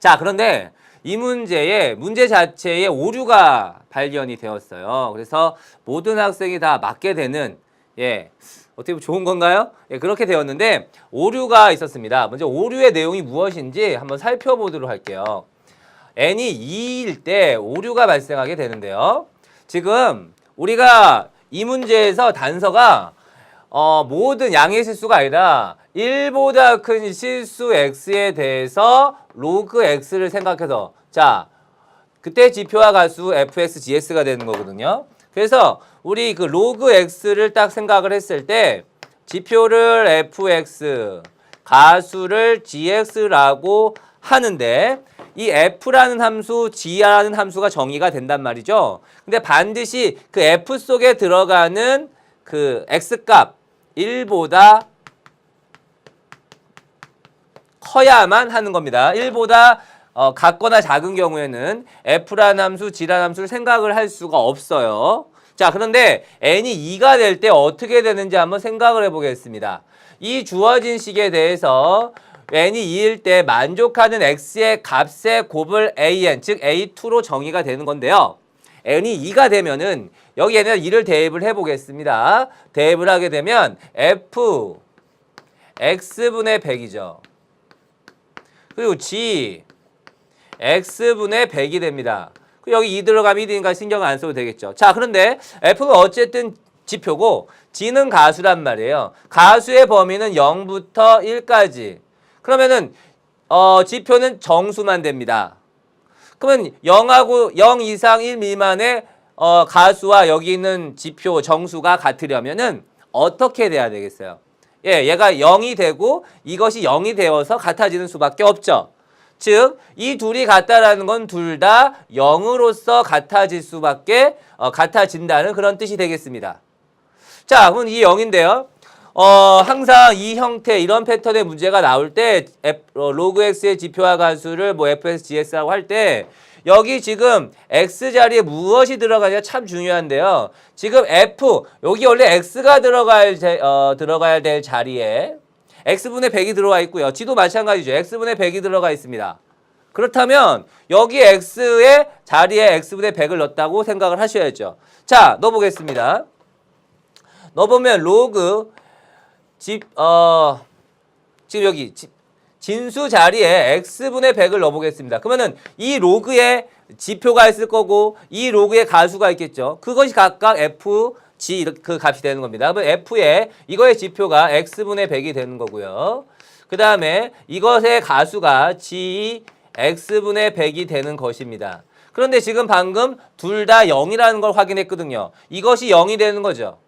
자, 그런데 이 문제 자체에 오류가 발견이 되었어요. 그래서 모든 학생이 다 맞게 되는, 어떻게 보면 좋은 건가요? 그렇게 되었는데 오류가 있었습니다. 먼저 오류의 내용이 무엇인지 한번 살펴보도록 할게요. n이 2일 때 오류가 발생하게 되는데요. 지금 우리가 이 문제에서 단서가 모든 양의 실수가 아니라 1보다 큰 실수 x에 대해서 로그 x를 생각해서, 자, 그때 지표와 가수 fx, gs가 되는 거거든요. 그래서 우리 그 로그 x를 딱 생각을 했을 때 지표를 fx, 가수를 gx라고 하는데 이 f라는 함수, g라는 함수가 정의가 된단 말이죠. 근데 반드시 그 f 속에 들어가는 그 x값 1보다 커야만 하는 겁니다. 1보다 같거나 작은 경우에는 f라는 함수, g라는 함수를 생각을 할 수가 없어요. 자, 그런데 n이 2가 될 때 어떻게 되는지 한번 생각을 해보겠습니다. 이 주어진 식에 대해서 n이 2일 때 만족하는 x의 값의 곱을 an, 즉 a2로 정의가 되는 건데요. n이 2가 되면은 여기에는 2를 대입을 해보겠습니다. 대입을 하게 되면 f x분의 100이죠. 그리고 g x분의 100이 됩니다. 여기 2 들어가면 1이니까 신경 안 써도 되겠죠. 자, 그런데 f가 어쨌든 지표고 g는 가수란 말이에요. 가수의 범위는 0부터 1까지. 그러면은 지표는 정수만 됩니다. 그러면 0하고 0 이상 1 미만의 가수와 여기 있는 지표 정수가 같으려면은 어떻게 돼야 되겠어요? 얘가 0이 되고 이것이 0이 되어서 같아지는 수밖에 없죠. 즉, 이 둘이 같다라는 건 둘 다 0으로서 같아질 수밖에 같아진다는 그런 뜻이 되겠습니다. 자, 그럼 이 0인데요. 항상 이 형태, 이런 패턴의 문제가 나올 때 로그 x의 지표와 가수를 뭐 fx, gs라고 할 때 여기 지금 x 자리에 무엇이 들어가냐 참 중요한데요. 지금 f, 여기 원래 x가 들어가야 될 자리에 x분의 100이 들어가 있고요. g도 마찬가지죠. x분의 100이 들어가 있습니다. 그렇다면 여기 x의 자리에 x분의 100을 넣었다고 생각을 하셔야죠. 자, 넣어보겠습니다. 넣어보면 로그 지금 여기 진수 자리에 x분의 100을 넣어보겠습니다. 그러면은 이 로그에 지표가 있을 거고 이 로그에 가수가 있겠죠. 그것이 각각 f, g 그 값이 되는 겁니다. 그러면 f에 이거의 지표가 x분의 100이 되는 거고요. 그 다음에 이것의 가수가 g, x분의 100이 되는 것입니다. 그런데 지금 방금 둘 다 0이라는 걸 확인했거든요. 이것이 0이 되는 거죠.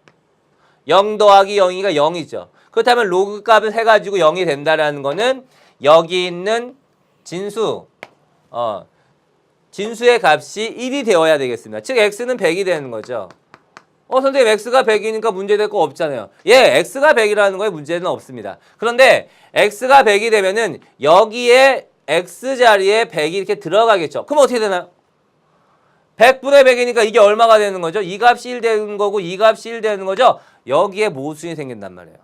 0 더하기 0이가 0이죠. 그렇다면 로그 값을 해가지고 0이 된다라는 거는 여기 있는 진수의 값이 1이 되어야 되겠습니다. 즉 x는 100이 되는 거죠. 선생님 x가 100이니까 문제될 거 없잖아요. x가 100이라는 거에 문제는 없습니다. 그런데 x가 100이 되면은 여기에 x 자리에 100이 이렇게 들어가겠죠. 그럼 어떻게 되나요? 100분의 100이니까 이게 얼마가 되는 거죠? 이 값이 1 되는 거고 이 값이 1 되는 거죠? 여기에 모순이 생긴단 말이에요.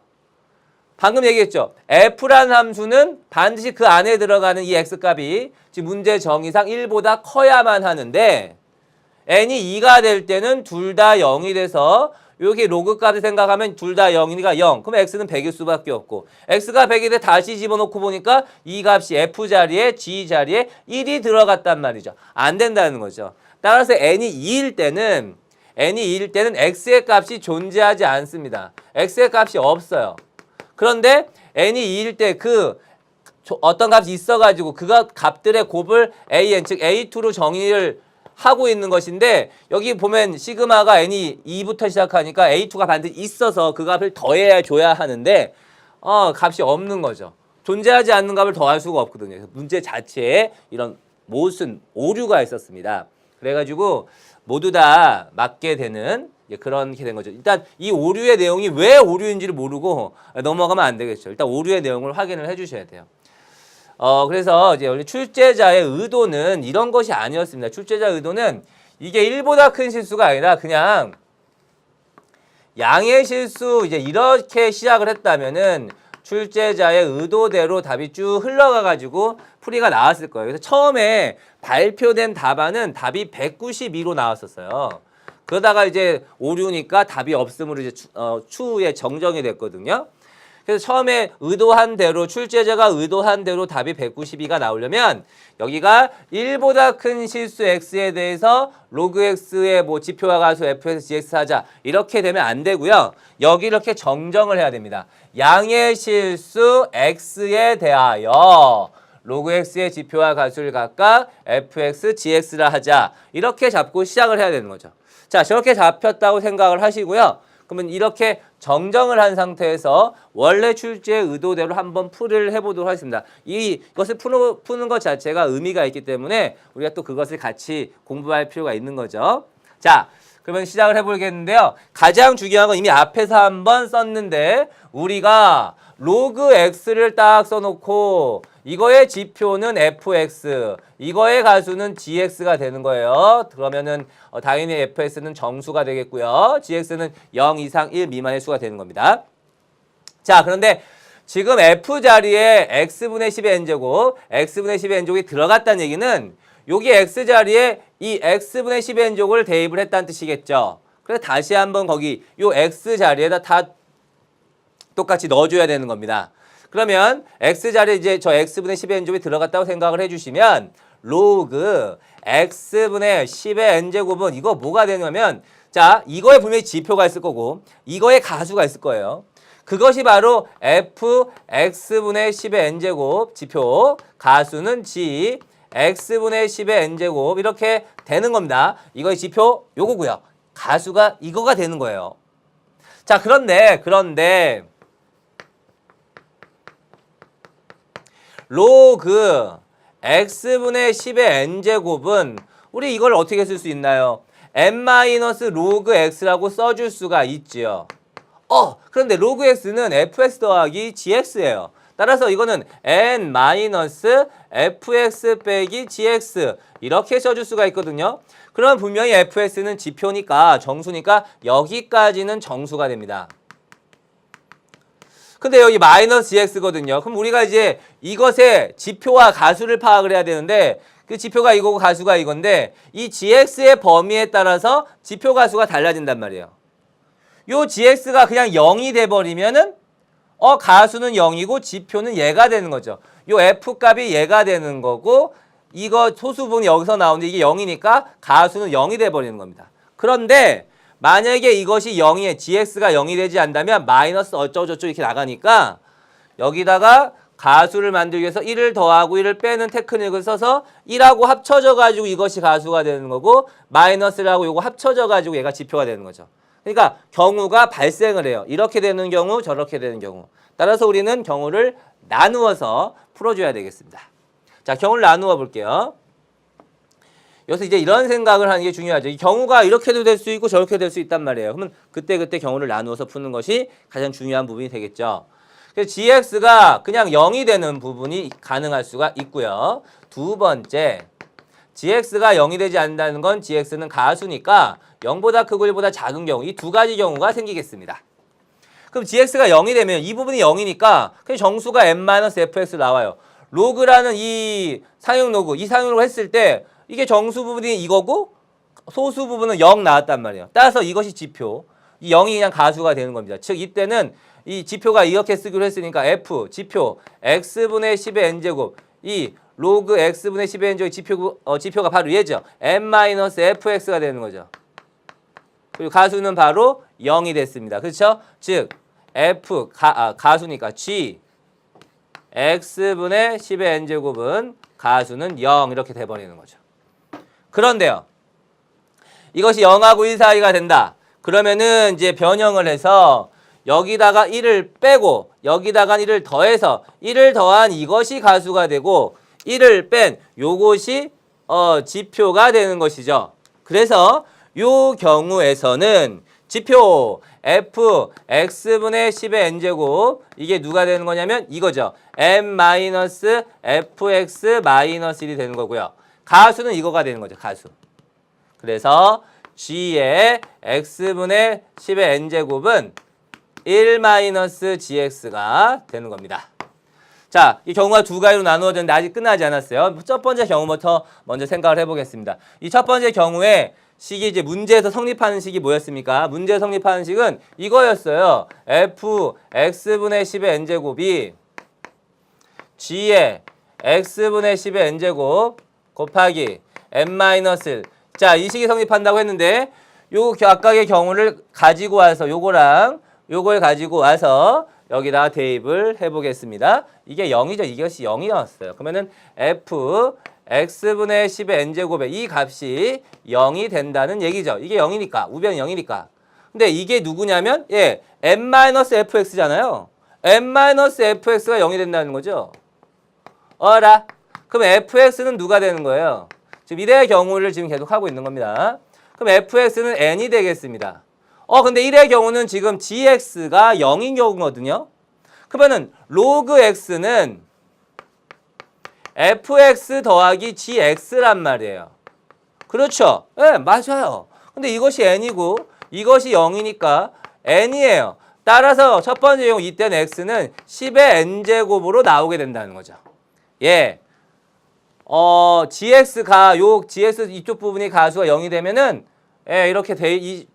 방금 얘기했죠. f라는 함수는 반드시 그 안에 들어가는 이 x값이 지금 문제 정의상 1보다 커야만 하는데 n이 2가 될 때는 둘 다 0이 돼서 이렇게 로그 값을 생각하면 둘 다 0이니까 0. 그럼 x는 100일 수밖에 없고 x가 100이 돼 다시 집어넣고 보니까 이 값이 f 자리에 g 자리에 1이 들어갔단 말이죠. 안 된다는 거죠. 따라서 n이 2일 때는 x의 값이 존재하지 않습니다. x의 값이 없어요. 그런데 n이 2일 때 어떤 값이 있어가지고 그 값들의 곱을 an, 즉 a2로 정의를 하고 있는 것인데 여기 보면 시그마가 n이 2부터 시작하니까 a2가 반드시 있어서 그 값을 더해야 줘야 하는데 값이 없는 거죠. 존재하지 않는 값을 더할 수가 없거든요. 그래서 문제 자체에 이런 모순, 오류가 있었습니다. 그래가지고 모두 다 맞게 되는 그렇게 된 거죠. 일단 이 오류의 내용이 왜 오류인지를 모르고 넘어가면 안 되겠죠. 일단 오류의 내용을 확인을 해주셔야 돼요. 그래서 이제 원래 출제자의 의도는 이런 것이 아니었습니다. 출제자의 의도는 이게 1보다 큰 실수가 아니라 그냥 양의 실수 이제 이렇게 시작을 했다면은 출제자의 의도대로 답이 쭉 흘러가가지고 풀이가 나왔을 거예요. 그래서 처음에 발표된 답안은 답이 192로 나왔었어요. 그러다가 이제 오류니까 답이 없음으로 이제 추후에 정정이 됐거든요. 그래서 처음에 의도한 대로 출제자가 의도한 대로 답이 192가 나오려면 여기가 1보다 큰 실수 x에 대해서 로그 x의 뭐 지표와 가수 fx, gx 하자 이렇게 되면 안 되고요. 여기 이렇게 정정을 해야 됩니다. 양의 실수 x에 대하여 로그 x의 지표와 가수를 각각 fx, gx라 하자 이렇게 잡고 시작을 해야 되는 거죠. 자, 저렇게 잡혔다고 생각을 하시고요. 그러면 이렇게 정정을 한 상태에서 원래 출제의 의도대로 한번 풀이를 해보도록 하겠습니다. 이것을 푸는 것 자체가 의미가 있기 때문에 우리가 또 그것을 같이 공부할 필요가 있는 거죠. 자, 그러면 시작을 해보겠는데요. 가장 중요한 건 이미 앞에서 한번 썼는데 우리가 로그 x를 딱 써놓고 이거의 지표는 fx, 이거의 가수는 gx가 되는 거예요. 그러면은 당연히 fx는 정수가 되겠고요. gx는 0 이상 1 미만의 수가 되는 겁니다. 자, 그런데 지금 f 자리에 x분의 10의 n제곱, x분의 10의 n제곱이 들어갔다는 얘기는 여기 x 자리에 이 x분의 10의 n제곱을 대입을 했다는 뜻이겠죠. 그래서 다시 한번 거기 요 x 자리에다 다 똑같이 넣어줘야 되는 겁니다. 그러면 x 자리에 이제 저 x분의 10의 n제곱이 들어갔다고 생각을 해주시면 로그 x분의 10의 n제곱은 이거 뭐가 되냐면 자, 이거에 분명히 지표가 있을 거고 이거에 가수가 있을 거예요. 그것이 바로 fx분의 10의 n제곱 지표, 가수는 g, x분의 10의 n제곱 이렇게 되는 겁니다. 이거의 지표 요거고요. 가수가 이거가 되는 거예요. 자, 그런데 로그 x분의 10의 n제곱은 우리 이걸 어떻게 쓸 수 있나요? n-로그 x라고 써줄 수가 있지요. 그런데 로그 x는 fx 더하기 gx예요. 따라서 이거는 n-fx 빼기 gx 이렇게 써줄 수가 있거든요. 그럼 분명히 fx는 지표니까 정수니까 여기까지는 정수가 됩니다. 근데 여기 마이너스 gx거든요. 그럼 우리가 이제 이것의 지표와 가수를 파악을 해야 되는데 그 지표가 이거고 가수가 이건데 이 gx의 범위에 따라서 지표 가수가 달라진단 말이에요. 요 gx가 그냥 0이 돼버리면은 가수는 0이고 지표는 얘가 되는 거죠. 요 f 값이 얘가 되는 거고 이거 소수분이 여기서 나오는데 이게 0이니까 가수는 0이 돼버리는 겁니다. 그런데 만약에 이것이 0이 gx가 0이 되지 않다면 마이너스 어쩌고저쩌고 이렇게 나가니까 여기다가 가수를 만들기 위해서 1을 더하고 1을 빼는 테크닉을 써서 1하고 합쳐져 가지고 이것이 가수가 되는 거고 마이너스라고 이거 합쳐져 가지고 얘가 지표가 되는 거죠. 그러니까 경우가 발생을 해요. 이렇게 되는 경우 저렇게 되는 경우. 따라서 우리는 경우를 나누어서 풀어줘야 되겠습니다. 자, 경우를 나누어 볼게요. 여기서 이제 이런 생각을 하는 게 중요하죠. 이 경우가 이렇게도 될 수 있고 저렇게 될 수 있단 말이에요. 그러면 그때 경우를 나누어서 푸는 것이 가장 중요한 부분이 되겠죠. 그래서 gx가 그냥 0이 되는 부분이 가능할 수가 있고요. 두 번째, gx가 0이 되지 않는다는 건 gx는 가수니까 0보다 크고 1보다 작은 경우 이 두 가지 경우가 생기겠습니다. 그럼 gx가 0이 되면 이 부분이 0이니까 그냥 정수가 n-fx 나와요. 로그라는 이 상용 로그 했을 때 이게 정수 부분이 이거고 소수 부분은 0 나왔단 말이에요. 따라서 이것이 지표. 이 0이 그냥 가수가 되는 겁니다. 즉 이때는 이 지표가 이렇게 쓰기로 했으니까 f 지표 x분의 10의 n제곱 이 로그 x분의 10의 n제곱 지표가 바로 얘죠. n-fx가 되는 거죠. 그리고 가수는 바로 0이 됐습니다. 그렇죠? 즉 f 가수니까 g x분의 10의 n제곱은 가수는 0 이렇게 돼버리는 거죠. 그런데요. 이것이 0하고 1 사이가 된다. 그러면은 이제 변형을 해서 여기다가 1을 빼고 여기다가 1을 더해서 1을 더한 이것이 가수가 되고 1을 뺀 요것이 지표가 되는 것이죠. 그래서 요 경우에서는 지표 f x분의 10의 n제곱 이게 누가 되는 거냐면 이거죠. n-fx-1이 되는 거고요. 가수는 이거가 되는 거죠. 가수. 그래서 g의 x분의 10의 n제곱은 1-gx가 되는 겁니다. 자, 이 경우가 두 가지로 나누어졌는데 아직 끝나지 않았어요. 첫 번째 경우부터 먼저 생각을 해보겠습니다. 이 첫 번째 경우에 식이 이제 문제에서 성립하는 식이 뭐였습니까? 문제에서 성립하는 식은 이거였어요. fx분의 10의 n제곱이 g의 x분의 10의 n제곱 곱하기 n-1. 자, 이 식이 성립한다고 했는데 요 각각의 경우를 가지고 와서 요거랑 요걸 가지고 와서 여기다 대입을 해보겠습니다. 이게 0이죠. 이것이 0이 나왔어요. 그러면은 f x분의 10의 n제곱에 이 값이 0이 된다는 얘기죠. 이게 0이니까 우변이 0이니까. 근데 이게 누구냐면 n-fx잖아요. n-fx가 0이 된다는 거죠. 어라? 그럼 fx는 누가 되는 거예요? 지금 이래의 경우를 지금 계속 하고 있는 겁니다. 그럼 fx는 n이 되겠습니다. 근데 1의 경우는 지금 gx가 0인 경우거든요. 그러면은 로그 x는 fx 더하기 gx란 말이에요. 그렇죠? 네, 맞아요. 근데 이것이 n이고 이것이 0이니까 n이에요. 따라서 첫 번째 경우 이때는 x는 10의 n제곱으로 나오게 된다는 거죠. 예. gx가 gx 이쪽 부분이 가수가 0이 되면은 이렇게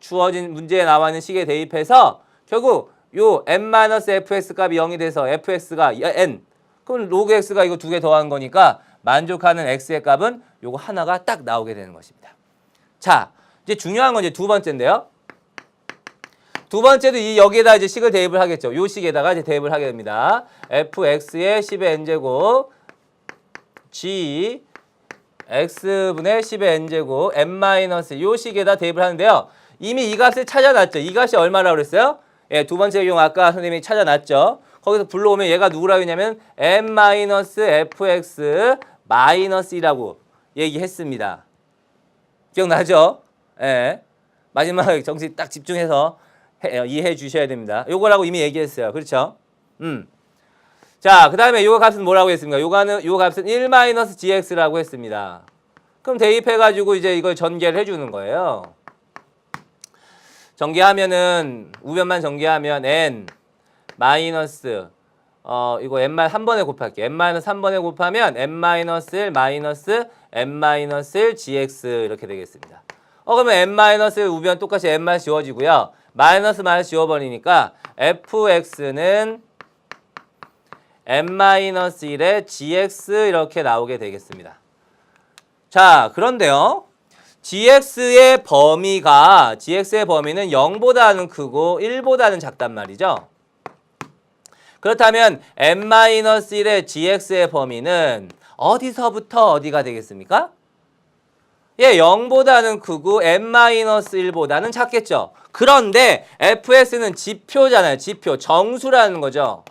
주어진 문제에 나와 있는 식에 대입해서 결국 요 n-fx 값이 0이 돼서 fx가 n. 그럼 로그 x가 이거 두 개 더한 거니까 만족하는 x의 값은 요거 하나가 딱 나오게 되는 것입니다. 자, 이제 중요한 건 이제 두 번째인데요. 두 번째도 여기에다 이제 식을 대입을 하겠죠. 요 식에다가 이제 대입을 하게 됩니다. fx의 10의 n제곱 g x분의 10의 n제곱 n- 요 식에다 대입을 하는데요. 이미 이 값을 찾아놨죠. 이 값이 얼마라고 그랬어요? 예, 두 번째 경우 아까 선생님이 찾아놨죠. 거기서 불러오면 얘가 누구라고 했냐면 n-fx 마이너스이라고 얘기했습니다. 기억나죠? 예. 마지막에 정신 딱 집중해서 이해해 주셔야 됩니다. 요거라고 이미 얘기했어요. 그렇죠? 자, 그 다음에 요 값은 뭐라고 했습니까? 요 값은 1-gx라고 했습니다. 그럼 대입해가지고 이제 이걸 전개를 해주는 거예요. 전개하면은, 우변만 전개하면 n 마이너스, 이거 n 한 번에 곱할게요. n-3번에 곱하면 n-1 마이너스 n-1 gx 이렇게 되겠습니다. 그러면 n-1 우변 똑같이 n만 지워지고요. 마이너스 지워버리니까 fx는 n-1의 gx 이렇게 나오게 되겠습니다. 자, 그런데요. gx의 범위는 0보다는 크고 1보다는 작단 말이죠. 그렇다면 n-1의 gx의 범위는 어디서부터 어디가 되겠습니까? 예, 0보다는 크고 n-1보다는 작겠죠. 그런데 fx는 지표잖아요. 지표, 정수라는 거죠.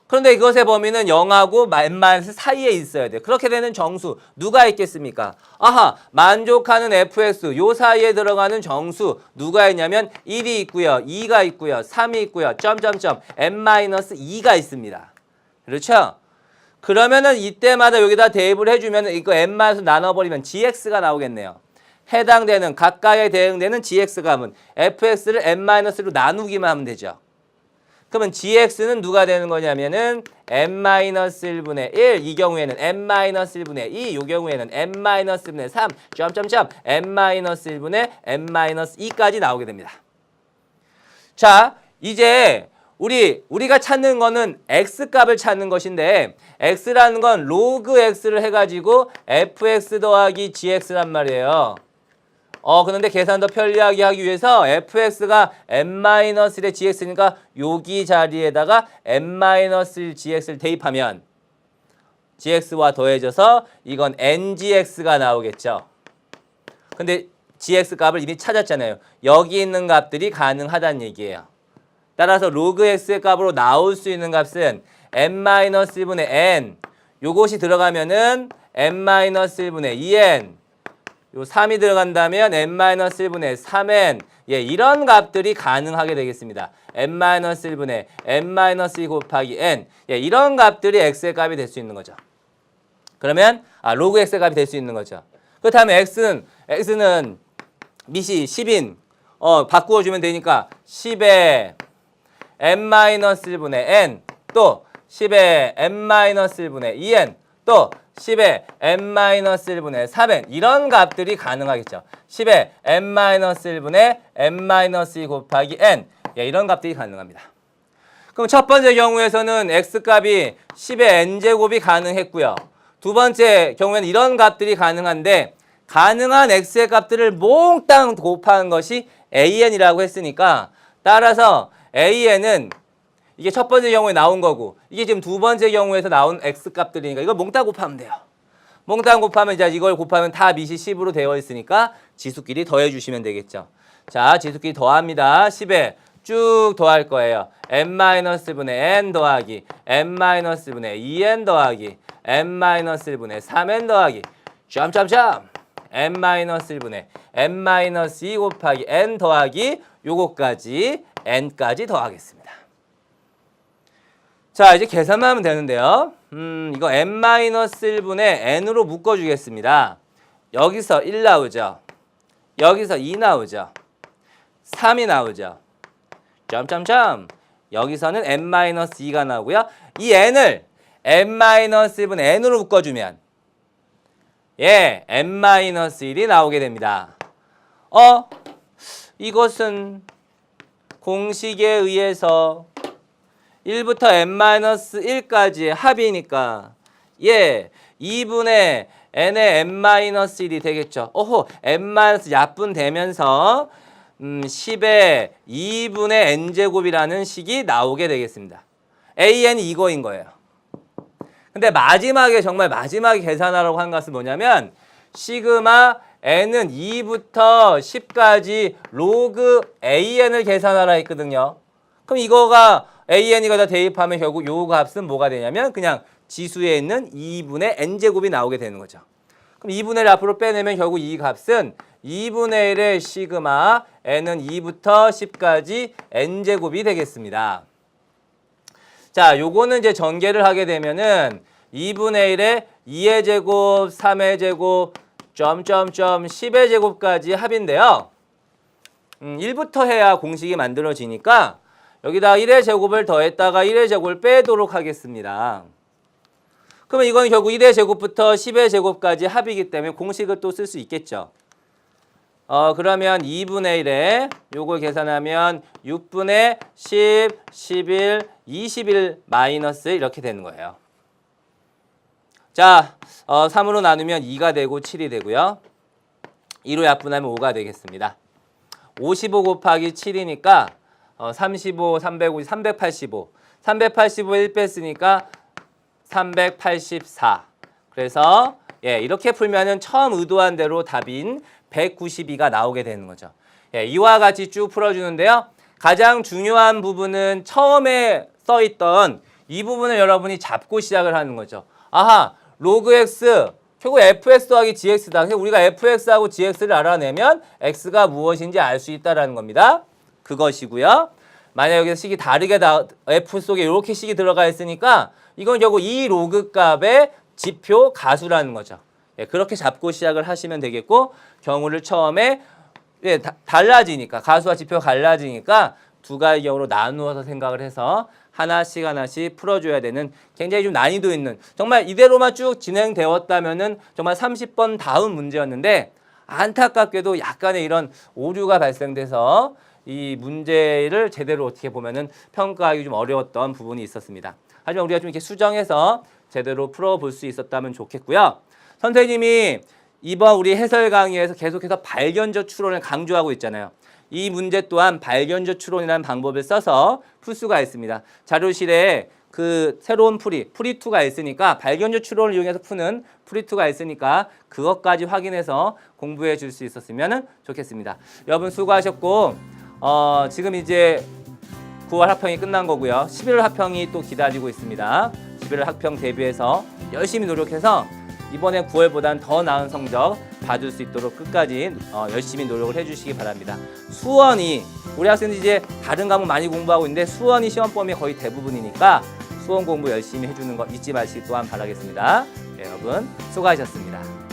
그런데 이것의 범위는 0하고 n- 사이에 있어야 돼요. 그렇게 되는 정수 누가 있겠습니까? 아하, 만족하는 fx 요 사이에 들어가는 정수 누가 있냐면 1이 있고요. 2가 있고요. 3이 있고요. 점점점 n-2가 있습니다. 그렇죠? 그러면은 이때마다 여기다 대입을 해주면 이거 n-수 나눠버리면 gx가 나오겠네요. 해당되는 각각에 대응되는 gx 값은 fx를 n-로 나누기만 하면 되죠. 그러면 gx는 누가 되는 거냐면은 n-1분의 1, 이 경우에는 n-1분의 2, 이 경우에는 n-1분의 3, 점점점 n-1분의 n-2까지 나오게 됩니다. 자, 이제 우리가 찾는 거는 x값을 찾는 것인데 x라는 건 로그 x를 해가지고 fx 더하기 gx란 말이에요. 그런데 계산 더 편리하게 하기 위해서 fx가 n-1의 gx니까 여기 자리에다가 n-1 gx를 대입하면 gx와 더해져서 이건 ngx가 나오겠죠. 근데 gx 값을 이미 찾았잖아요. 여기 있는 값들이 가능하다는 얘기예요. 따라서 로그 x의 값으로 나올 수 있는 값은 n-1분의 n, 요것이 들어가면은 n-1분의 2n, 요 3이 들어간다면 n-1분의 3n, 예, 이런 값들이 가능하게 되겠습니다. n-1분의 n-2 곱하기 n, 예, 이런 값들이 x의 값이 될 수 있는 거죠. 그러면 로그 x의 값이 될 수 있는 거죠. 그렇다면 x는 밑이 10인 바꾸어주면 되니까 10의 n-1분의 n 또 10의 n-1분의 2n 또 10의 n-1분의 3n 이런 값들이 가능하겠죠. 10의 n-1분의 n-2 곱하기 n 예, 이런 값들이 가능합니다. 그럼 첫 번째 경우에서는 x값이 10의 n제곱이 가능했고요. 두 번째 경우에는 이런 값들이 가능한데 가능한 x의 값들을 몽땅 곱하는 것이 an이라고 했으니까 따라서 an은 이게 첫 번째 경우에 나온 거고 이게 지금 두 번째 경우에서 나온 x값들이니까 이걸 몽땅 곱하면 돼요. 몽땅 곱하면 이제 이걸 곱하면 다 밑이 10으로 되어 있으니까 지수끼리 더해 주시면 되겠죠. 자, 지수끼리 더합니다. 10에 쭉 더할 거예요. n-분의 n 더하기 n-분의 2n 더하기 n-1분의 3n 더하기 점점점 n-1분의 n-2 곱하기 n 더하기 요거까지 n까지 더하겠습니다. 자, 이제 계산만 하면 되는데요. 이거 n-1분의 n으로 묶어주겠습니다. 여기서 1 나오죠. 여기서 2 나오죠. 3이 나오죠. 점점점 여기서는 n-2가 나오고요. 이 n을 n-1분의 n으로 묶어주면 예, n-1이 나오게 됩니다. 이것은 공식에 의해서 1부터 n-1까지의 합이니까 예, 2분의 n의 n-1이 되겠죠. n- 약분되면서 10의 2분의 n제곱이라는 식이 나오게 되겠습니다. an이 이거인 거예요. 근데 마지막에 정말 마지막에 계산하라고 한 것은 뭐냐면 시그마 n은 2부터 10까지 로그 an을 계산하라 했거든요. 그럼 이거가 an이가 다 대입하면 결국 요 값은 뭐가 되냐면 그냥 지수에 있는 2분의 n제곱이 나오게 되는 거죠. 그럼 2분의 1을 앞으로 빼내면 결국 이 값은 2분의 1의 시그마 n은 2부터 10까지 n제곱이 되겠습니다. 자, 요거는 이제 전개를 하게 되면은 2분의 1에 2의 제곱, 3의 제곱, 점점점 10의 제곱까지 합인데요. 1부터 해야 공식이 만들어지니까 여기다 1의 제곱을 더했다가 1의 제곱을 빼도록 하겠습니다. 그러면 이건 결국 1의 제곱부터 10의 제곱까지 합이기 때문에 공식을 또 쓸 수 있겠죠. 그러면 2분의 1에 요걸 계산하면 6분의 10, 11, 21 마이너스 이렇게 되는 거예요. 자, 3으로 나누면 2가 되고 7이 되고요. 2로 약분하면 5가 되겠습니다. 55 곱하기 7이니까 35, 350, 385. 385 1 뺐으니까 384. 그래서 예, 이렇게 풀면은 처음 의도한 대로 답인 192가 나오게 되는 거죠. 예, 이와 같이 쭉 풀어주는데요. 가장 중요한 부분은 처음에 써있던 이 부분을 여러분이 잡고 시작을 하는 거죠. 아하, 로그 x, 결국 fx 더하기 gx다. 그래서 우리가 fx하고 gx를 알아내면 x가 무엇인지 알 수 있다는 겁니다. 그것이고요. 만약 여기서 식이 다르게 f 속에 이렇게 식이 들어가 있으니까 이건 결국 이 로그 값의 지표 가수라는 거죠. 예, 그렇게 잡고 시작을 하시면 되겠고 경우를 처음에 예, 달라지니까 가수와 지표가 달라지니까 두 가지 경우로 나누어서 생각을 해서 하나씩 하나씩 풀어줘야 되는 굉장히 좀 난이도 있는 정말 이대로만 쭉 진행되었다면은 정말 30번 다음 문제였는데 안타깝게도 약간의 이런 오류가 발생돼서 이 문제를 제대로 어떻게 보면은 평가하기 좀 어려웠던 부분이 있었습니다. 하지만 우리가 좀 이렇게 수정해서 제대로 풀어볼 수 있었다면 좋겠고요. 선생님이 이번 우리 해설 강의에서 계속해서 발견적 추론을 강조하고 있잖아요. 이 문제 또한 발견적 추론이라는 방법을 써서 풀 수가 있습니다. 자료실에 그 새로운 풀이2가 있으니까 발견적 추론을 이용해서 푸는 풀이2가 있으니까 그것까지 확인해서 공부해 줄 수 있었으면 좋겠습니다. 여러분 수고하셨고 지금 이제 9월 합평이 끝난 거고요. 11월 합평이 또 기다리고 있습니다. 11월 합평 대비해서 열심히 노력해서 이번에 9월보다는 더 나은 성적 받을 수 있도록 끝까지 열심히 노력을 해주시기 바랍니다. 수원이 우리 학생들이 이제 다른 과목 많이 공부하고 있는데 수원이 시험 범위 거의 대부분이니까 수원 공부 열심히 해주는 거 잊지 마시기 또한 바라겠습니다. 네, 여러분 수고하셨습니다.